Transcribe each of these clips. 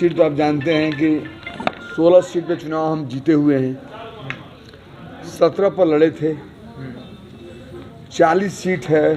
Seat तो आप जानते हैं कि 16 सीट पे चुनाव हम जीते हुए हैं। 17 पर लड़े थे। 40 सीट है।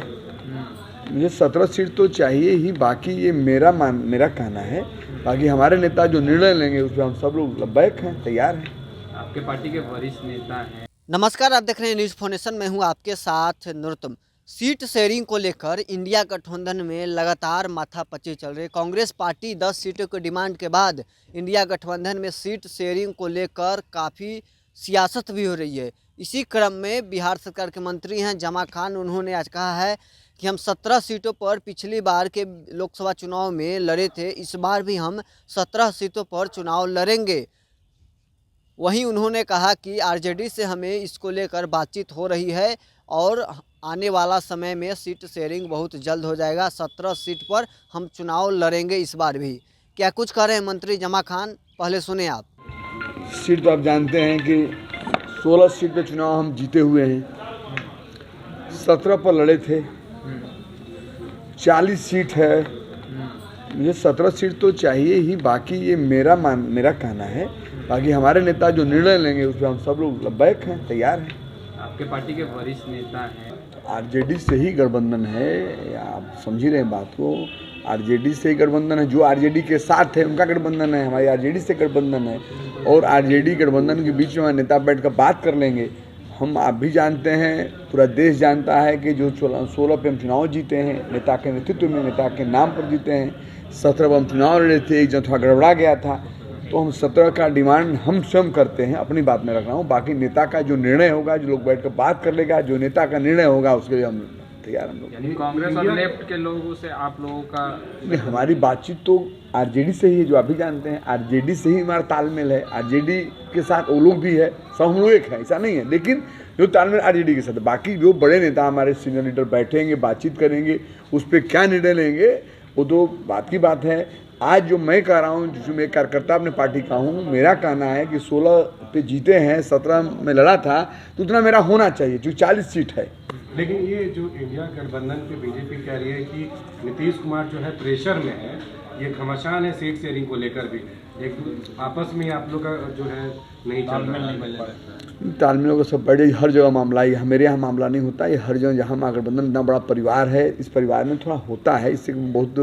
मुझे 17 सीट तो चाहिए ही। बाकी ये मेरा कहना है। बाकी हमारे नेता जो निर्णय लेंगे उस पर हम सब लोग लब्बैक हैं, तैयार हैं। आपके पार्टी के वरिष्ठ नेता हैं। नमस्कार, आप देख रहे हैं न्यूज़ फाउंडेशन। मैं हूं आपके साथ नरोत्तम। सीट शेयरिंग को लेकर इंडिया गठबंधन में लगातार माथापच्ची चल रही है। कांग्रेस पार्टी 10 सीटों की डिमांड के बाद इंडिया गठबंधन में सीट शेयरिंग को लेकर काफ़ी सियासत भी हो रही है। इसी क्रम में बिहार सरकार के मंत्री हैं जमा खान, उन्होंने आज कहा है कि हम 17 सीटों पर पिछली बार के लोकसभा चुनाव में लड़े थे, इस बार भी हम 17 सीटों पर चुनाव लड़ेंगे। वहीं उन्होंने कहा कि आरजेडी से हमें इसको लेकर बातचीत हो रही है और आने वाला समय में सीट शेयरिंग बहुत जल्द हो जाएगा। 17 सीट पर हम चुनाव लड़ेंगे इस बार भी। क्या कुछ कह रहे हैं मंत्री जमा खान, पहले सुने आप। सीट तो आप जानते हैं कि 16 सीट पे चुनाव हम जीते हुए हैं। 17 पर लड़े थे। 40 सीट है। मुझे 17 सीट तो चाहिए ही। बाकी ये मेरा कहना है। बाकी हमारे नेता जो निर्णय लेंगे उस पर हम सब लोग लब्बैक हैं, तैयार हैं। आपके पार्टी के वरिष्ठ नेता हैं। आरजेडी से ही गठबंधन है। आप समझ ही रहे हैं बात को। आरजेडी से ही गठबंधन है। जो आरजेडी के साथ है उनका गठबंधन है, हमारी आरजेडी से गठबंधन है। और आरजेडी गठबंधन के बीच में हमारे नेता बैठ कर बात कर लेंगे। हम आप भी जानते हैं, पूरा देश जानता है कि जो 16 पे हम चुनाव जीते हैं नेता के नेतृत्व में, नेता के नाम पर जीते हैं। 17 पर हम चुनाव लड़े थे, एक जगह थोड़ा गड़बड़ा गया था, तो हम 17 का डिमांड हम स्वयं करते हैं। अपनी बात में रख रहा हूँ। बाकी नेता का जो निर्णय होगा, जो लोग बैठ कर बात कर लेगा, जो नेता का निर्णय होगा उसके लिए हम तैयार। हम लोग यानी कांग्रेस और लेफ्ट के लोगों से आप लोगों का हमारी बातचीत तो आरजेडी से ही है, जो आप भी जानते हैं। आरजेडी से ही हमारा तालमेल है। आरजेडी के साथ वो लोग भी है, सब हम लोग एक है, ऐसा नहीं है। लेकिन जो तालमेल आरजेडी के साथ है। बाकी जो बड़े नेता हमारे सीनियर लीडर बैठेंगे, बातचीत करेंगे, उस पर क्या निर्णय लेंगे वो तो बात की बात है। आज जो मैं कह रहा हूँ, जो मैं कार्यकर्ता अपने पार्टी का हूँ, मेरा कहना है कि 16 पे जीते हैं, 17 में लड़ा था, तो उतना मेरा होना चाहिए, जो 40 सीट है। लेकिन ये जो इंडिया गठबंधन पे बीजेपी कह रही है कि नीतीश कुमार जो है प्रेशर में है, ये घमासान है सीट शेयरिंग को लेकर भी। एक आपस में आप लोग का जो है नहीं चल रहा है। तालमेलों का सब बड़े हर जगह मामला है। मेरे यहाँ मामला नहीं होता, ये हर जगह। जहाँ महागठबंधन इतना बड़ा परिवार है, इस परिवार में थोड़ा होता है। इससे बहुत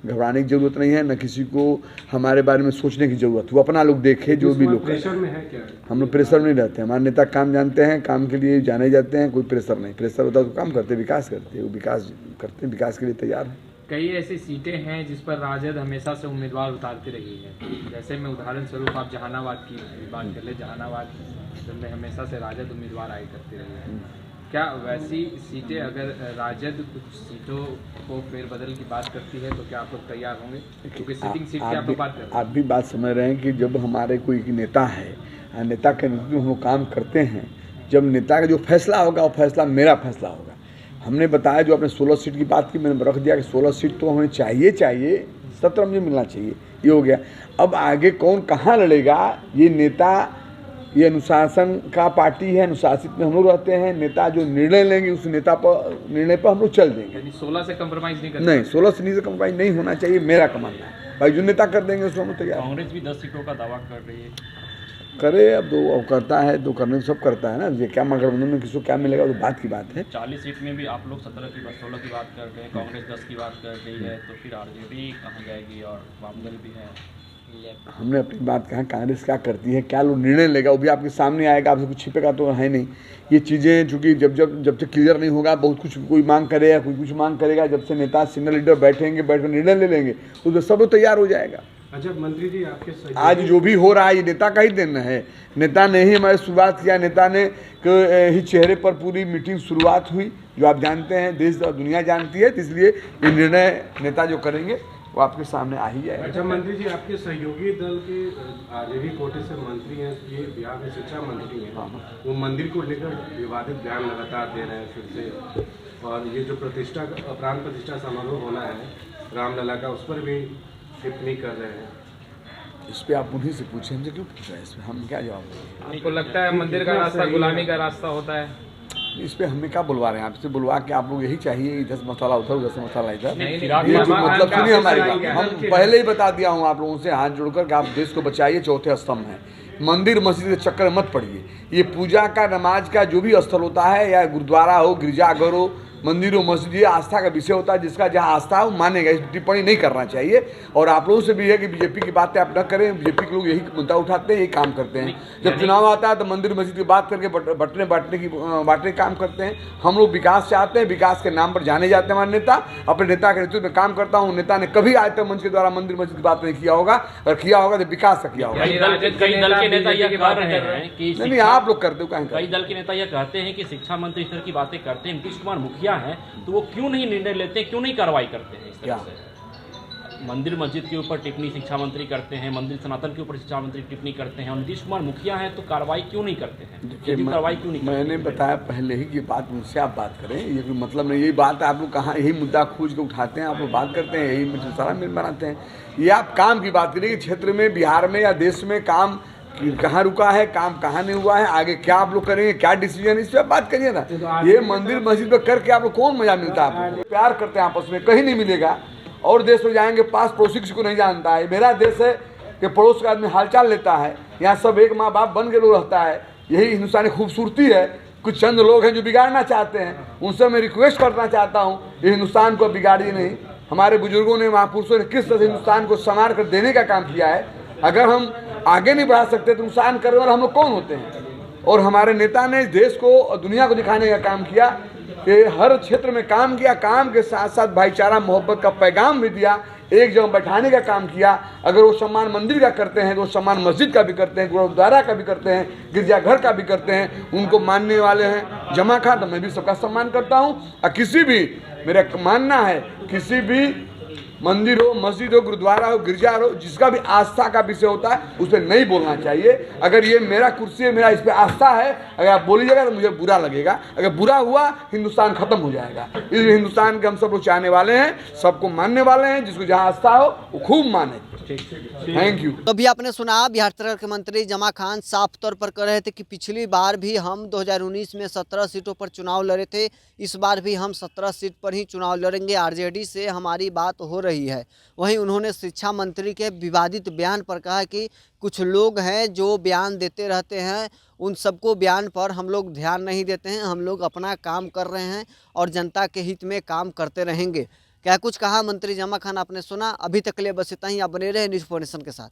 घबराने की जरूरत नहीं है, न किसी को हमारे बारे में सोचने की जरूरत। वो अपना लोग देखे, जो भी लोग प्रेशर में है क्या? हम लोग प्रेशर में नहीं रहते। हमारे नेता काम जानते हैं, काम के लिए जाने जाते हैं, कोई प्रेशर नहीं। प्रेशर होता तो काम करते, विकास करते, वो विकास करते, विकास के लिए तैयार है। कई ऐसी सीटें हैं जिस पर राजद हमेशा से उम्मीदवार उतारती रही है। जैसे मैं उदाहरण स्वरूप आप जहानाबाद की बात कर ले। जहानाबाद में हमेशा से राजद उम्मीदवार आए करती रही है। क्या वैसी सीटें, अगर राजद कुछ सीटों को फेरबदल की बात करती है तो क्या आप लोग तैयार होंगे? क्योंकि सिटिंग सीट की आप लोग बात कर रहे हैं। आप भी बात समझ रहे हैं कि जब हमारे कोई नेता है, नेता के नेतृत्व में हम लोग काम करते हैं। जब नेता का जो फैसला होगा वो फैसला मेरा फैसला होगा। हमने बताया, जो आपने 16 सीट की बात की, मैंने रख दिया कि 16 सीट तो हमें चाहिए, 17 मुझे मिलना चाहिए, ये हो गया। अब आगे कौन कहाँ लड़ेगा, ये नेता, ये अनुशासन का पार्टी है, अनुशासित में हम लोग रहते हैं। नेता जो निर्णय लेंगे उस निर्णय पर हम लोग चल देंगे। यानी 16 से कंप्रोमाइज नहीं करते? नहीं, 16 से नीचे कंप्रोमाइज नहीं होना चाहिए, मेरा मानना है। भाई जो नेता कर देंगे उसको हम तैयार। कांग्रेस भी 10 सीटों का दावा कर रही है। करे, अब वो करता है तो करने को सब करता है ना। ये क्या महागठबंधन में किसको क्या मिलेगा तो बात की बात है। 40 सीट में भी आप लोग 16 की बात कर रहे हैं, कांग्रेस 10 की बात कर रही है, तो फिर आरजेडी कहाँ जाएगी? और वामदल भी है। हमने अपनी बात कहा, कांग्रेस क्या करती है, क्या लोग निर्णय लेगा, वो भी आपके सामने आएगा। आपसे कुछ छिपेगा तो है नहीं। ये चीज़ें चूँकि जब तक क्लियर नहीं होगा, बहुत कुछ कोई मांग करेगा, कोई कुछ मांग करेगा। जब से नेता सीनियर लीडर बैठेंगे, बैठ कर निर्णय ले लेंगे, तो सब तैयार हो जाएगा। अच्छा मंत्री जी, आपके आज जो भी हो रहा है ये नेता का ही दिन है। नेता ने ही हमारी शुरुआत किया। नेता ने ही चेहरे पर पूरी मीटिंग शुरुआत हुई, जो आप जानते हैं, देश और दुनिया जानती है। तो इसलिए ये निर्णय नेता जो करेंगे वो आपके सामने आ ही जाएगा। अच्छा मंत्री जी, आपके सहयोगी दल के आरजेडी कोटे से मंत्री हैं, ये बिहार में शिक्षा मंत्री हैं। वो मंदिर को लेकर विवादित बयान लगातार दे रहे हैं फिर से। और ये जो प्राण प्रतिष्ठा समारोह होना है रामलला का, उस पर भी टिप्पणी कर रहे हैं। इस पर आप उन्हीं से पूछें, हमसे क्यों पूछ रहे हैं? इस पर हम क्या जवाब देंगे? आपको लगता है मंदिर का रास्ता गुलामी का रास्ता होता है? इस पे हमें क्या बुलवा रहे हैं? आपसे बुलवा के आप लोग यही चाहिए, इधर से मसाला उधर से मसाला इधर। नहीं, ये जो जमा खान मतलब का सुनिए हमारी फैसला बात, किया। हम पहले ही बता दिया हूँ आप लोगों से हाथ जोड़कर कि आप देश को बचाइए, चौथे स्तंभ है। मंदिर मस्जिद के चक्कर में मत पड़िए। ये पूजा का, नमाज का जो भी स्थल होता है, या गुरुद्वारा हो, गिरजाघर हो, मंदिर हो, मस्जिद, ये आस्था का विषय होता है। जिसका जहाँ आस्था है वो मानेगा, इस टिप्पणी नहीं करना चाहिए। और आप लोगों से भी है कि बीजेपी की बातें आप न करें। बीजेपी के लोग यही मुद्दा उठाते हैं, यही काम करते हैं। जब चुनाव आता है तो मंदिर मस्जिद की बात करके बांटने काम करते हैं। हम लोग विकास चाहते हैं, विकास के नाम पर जाने जाते हैं हमारे नेता। अपने नेता के नेतृत्व में काम करता हूँ। नेता ने कभी आज तक मंच के द्वारा मंदिर मस्जिद की बात नहीं किया होगा, अगर किया होगा तो विकास का किया होगा। यानी राजद कई दल के नेता बीजेपी यह की कह बातें रहे कर रहे हैं हैं कि नहीं, आप लोग करते हो, कहीं कई दल के नेता यह कहते हैं कि शिक्षा मंत्री इस तरह की बातें करते हैं, नीतीश कुमार मुखिया हैं, तो वो क्यों नहीं निर्णय लेते, क्यों नहीं कार्रवाई करते हैं इस तरह से? मंदिर मस्जिद के ऊपर टिप्पणी शिक्षा मंत्री करते हैं, मंदिर सनातन के ऊपर शिक्षा मंत्री टिप्पणी करते हैं, और नीतीश कुमार मुखिया हैं तो कार्रवाई क्यों नहीं करते हैं? यदि कार्रवाई क्यों नहीं करते? मैंने बताया पहले ही कि बात मुझसे आप बात करें, ये कोई मतलब नहीं। यही बात आप लोग कहाँ यही मुद्दा खोज के उठाते हैं, आप लोग बात करते हैं, यही सारा मिल बनाते हैं। ये आप काम की बात करिए कि क्षेत्र में, बिहार में या देश में काम कहाँ रुका है, काम कहाँ नहीं हुआ है, आगे क्या आप लोग करेंगे, क्या डिसीजन, इस पर बात करिए ना। ये मंदिर मस्जिद पे करके आप लोग कौन मजा मिलता है? आप लोग प्यार करते हैं आपस में, कहीं नहीं मिलेगा। और देश में जाएंगे, पास पड़ोसी किसी को नहीं जानता है। मेरा देश है कि पड़ोस का आदमी हालचाल लेता है। यहाँ सब एक माँ बाप बन के लोग रहता है। यही हिंदुस्तानी खूबसूरती है। कुछ चंद लोग हैं जो बिगाड़ना चाहते हैं, उनसे मैं रिक्वेस्ट करना चाहता हूँ, ये हिंदुस्तान को बिगाड़िए नहीं। हमारे बुजुर्गों ने, महापुरुषों ने किस तरह से हिंदुस्तान को संवार कर देने का काम किया है। अगर हम आगे नहीं बढ़ा सकते तो नुकसान करने वाले हम लोग कौन होते हैं? और हमारे नेता ने देश को और दुनिया को दिखाने का काम किया कि हर क्षेत्र में काम किया। काम के साथ साथ भाईचारा, मोहब्बत का पैगाम भी दिया, एक जगह बैठाने का काम किया। अगर वो सम्मान मंदिर का करते हैं तो वो सम्मान मस्जिद का भी करते हैं, गुरुद्वारा का भी करते हैं, गिरजाघर का भी करते हैं। उनको मानने वाले हैं जमा खान, तो मैं भी सबका सम्मान करता हूँ। और किसी भी, मेरा मानना है, किसी भी मंदिर हो, मस्जिद हो, गुरुद्वारा हो, गिरजा हो, जिसका भी आस्था का विषय होता है उस पर नहीं बोलना चाहिए। अगर ये मेरा कुर्सी है, मेरा इस पर आस्था है, अगर आप बोलिएगा तो मुझे बुरा लगेगा। अगर बुरा हुआ, हिंदुस्तान खत्म हो जाएगा। इसलिए हिंदुस्तान के हम सब लोग चाहने वाले हैं, सबको मानने वाले हैं। जिसको जहाँ आस्था हो वो खूब माने। Thank you. तो अभी आपने सुना बिहार तरह के मंत्री जमा खान साफ तौर पर कह रहे थे कि पिछली बार भी हम 2019 में 17 सीटों पर चुनाव लड़े थे, इस बार भी हम 17 सीट पर ही चुनाव लड़ेंगे, आरजेडी से हमारी बात हो रही है। वहीं उन्होंने शिक्षा मंत्री के विवादित बयान पर कहा कि कुछ लोग हैं जो बयान देते रहते हैं, उन सबको बयान पर हम लोग ध्यान नहीं देते हैं, हम लोग अपना काम कर रहे हैं और जनता के हित में काम करते रहेंगे। क्या कुछ कहा मंत्री जमा खान आपने सुना। अभी तक के लिए बस इतना ही। आप बने रहे न्यूज़ 4 नेशन के साथ।